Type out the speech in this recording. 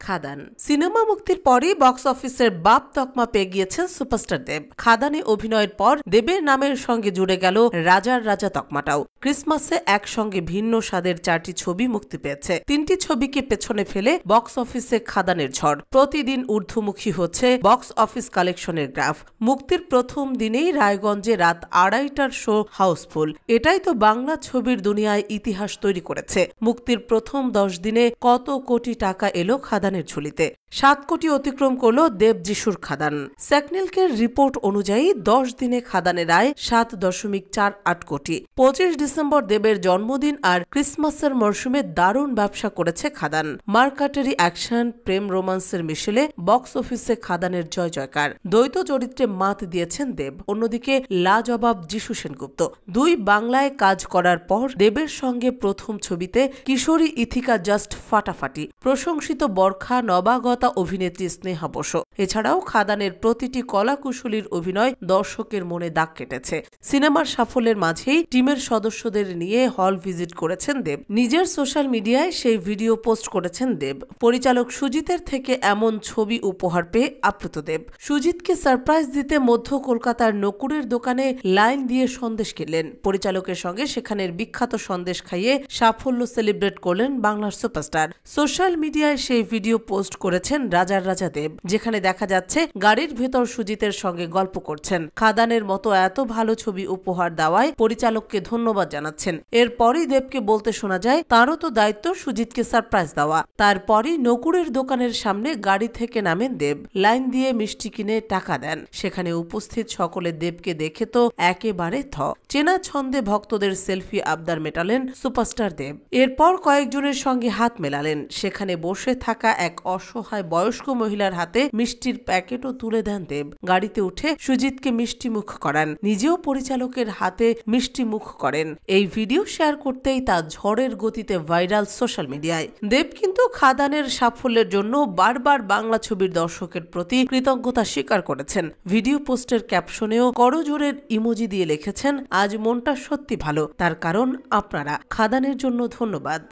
খাদান cinema মুক্তির পরই box অফিসের বাপ তকমা পেয়ে গিয়েছেন সুপারস্টার দেব। খাদানে অভিনয়ের পর দেবের নামের সঙ্গে জুড়ে গেল রাজার রাজা তকমাটাও। ক্রিসমাসে একসঙ্গে ভিন্ন স্বাদের 4টি ছবি মুক্তি পেয়েছে। 3টি ছবিকে পেছনে ফেলে বক্স অফিসে খাদানের ঝড়। প্রতিদিন ঊর্ধ্বমুখী হচ্ছে বক্স অফিস কালেকশনের গ্রাফ। মুক্তির প্রথম দিনেই রায়গঞ্জে রাত 2:30টার শো হাউসফুল। এটাই তো বাংলা ছবির দুনিয়ায় ইতিহাস তৈরি করেছে। মুক্তির প্রথম 10 দিনে কত কোটি টাকা এলো খাদানের ঝুলিতে। 7 কোটি অতিক্রম করল দেব যিশুর খাদান। স্যাকনিলকের রিপোর্ট অনুযায়ী 10 দিনে খাদানের আয় 7.48 কোটি। 25 ডিসেম্বর দেবের জন্মদিন আর ক্রিসমাসের মরশুমে দারুণ ব্যবসা করেছে খাদান। মার্কাটারি অ্যাকশন, প্রেম রোমান্সের মিশেলে বক্স অফিসে খাদানের জয় জয়কার। দ্বৈত চরিত্রে মাত দিয়েছেন দেব, অন্যদিকে লাজবাব যিশু সেনগুপ্ত। 2 বাংলায় কাজ করার পর দেবের সঙ্গে প্রথম ছবিতে কিশোরী ইথিকা জাস্ট ফাটাফাটি। প্রশংসিত বরখা নবাগত অভিনেত্রী স্নেহা বসু। এছাড়াও খাদানের প্রতিটি কলাকুশলীর অভিনয় দর্শকের মনে দাগ কেটেছে। সিনেমার সাফল্যের মাঝেই টিমের সদস্যদের নিয়ে হল ভিজিট করেছেন দেব। নিজের সোশ্যাল মিডিয়ায় সেই ভিডিও পোস্ট করেছেন দেব। পরিচালক সুজিতের থেকে এমন ছবি উপহার পেয়ে আপ্লুত দেব। সুজিতকে সারপ্রাইজ দিতে মধ্য কলকাতার নকুরের দোকানে লাইন দিয়ে সন্দেশ কিনলেন। পরিচালকের সঙ্গে সেখানের বিখ্যাত সন্দেশ খাইয়ে সাফল্য সেলিব্রেট করলেন বাংলার সুপারস্টার। সোশ্যাল মিডিয়ায় সেই ভিডিও পোস্ট করেছেন রাজার রাজা দেব, যেখানে দেখা যাচ্ছে গাড়ির ভেতর সুজিতের সঙ্গে গল্প করছেন। খাদানের মতো এত ভালো ছবি উপহার দেওয়ায় পরিচালককে ধন্যবাদ জানাচ্ছেন। এরপরই দেবকে বলতে শোনা যায় তারও তো দায়িত্ব সুজিতকে সারপ্রাইজ দেওয়া। তারপরই নকুরের দোকানের সামনে গাড়ি থেকে নামেন দেব, লাইন দিয়ে মিষ্টি কিনে টাকা দেন। সেখানে উপস্থিত সকলে দেবকে দেখে তো একেবারে চেনা ছন্দে ভক্তদের সেলফি আবদার মেটালেন সুপারস্টার দেব। এরপর কয়েকজনের সঙ্গে হাত মেলালেন। সেখানে বসে থাকা এক অসহায় বয়স্ক মহিলার হাতে মিষ্টির প্যাকেটও তুলে দেন দেব। গাড়িতে উঠে সুজিতকে মিষ্টি মুখ করান, নিজেও পরিচালকের হাতে মিষ্টি মুখ করেন। এই ভিডিও শেয়ার করতেই তা ঝড়ের গতিতে ভাইরাল সোশ্যাল মিডিয়ায়। দেব কিন্তু খাদানের সাফল্যের জন্য বারবার বাংলা ছবির দর্শকের প্রতি কৃতজ্ঞতা স্বীকার করেছেন। ভিডিও পোস্টের ক্যাপশনেও করজোড়ের ইমোজি দিয়ে লিখেছেন, আজ মনটা সত্যি ভালো, তার কারণ আপনারা। খাদানের জন্য ধন্যবাদ।